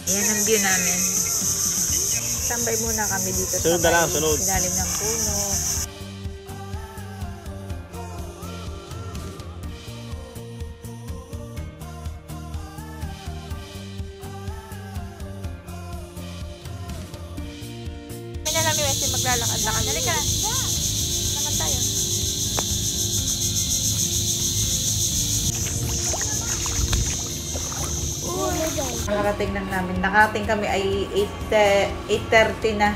Ayan ang view namin. Tambay muna kami dito sunod na lang, sunod. Ilalim ng puno. May na lang ni Wesley maglalakad-lakad. Halika na. Lakad tayo. Nakarating lang namin. Nakarating kami ay 8:30 na.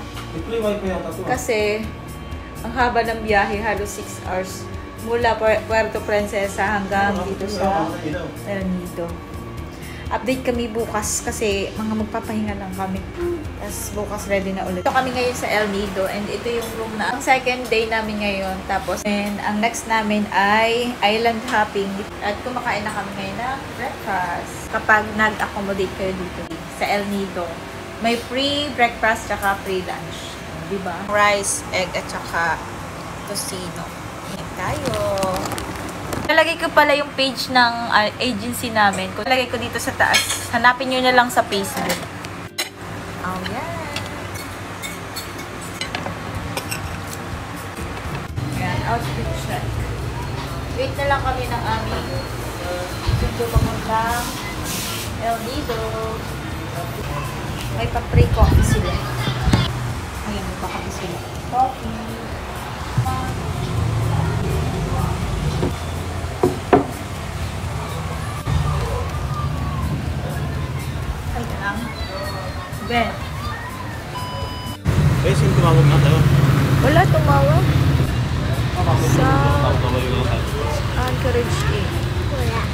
Kasi ang haba ng biyahe, halos 6 hours. Mula Puerto Princesa hanggang dito sa El Nido. Update kami bukas kasi mga magpapahinga lang kami. Tapos bukas ready na ulit. Ito kami ngayon sa El Nido and ito yung room na ang second day namin ngayon. Tapos and ang next namin ay island hopping. At kumakain na kami ngayon ng breakfast. Kapag nag-accommodate kayo dito sa El Nido, may free breakfast tsaka free lunch. Diba? Rice, egg at tsaka tocino. Yan tayo. Nalagay ko pala yung page ng agency namin. Nalagay ko dito sa taas. Hanapin nyo na lang sa Facebook. Oh, yeah. Yan, outfit check. Wait na lang kami ng aming sundo pamuntang El Nido. May pa-free coffee sila. Ayan, may pa-coffee sila. Coffee. Ben. Eh, sino tumawag na tayo? Wala tumawag. Sa Anchorage 8. Wala.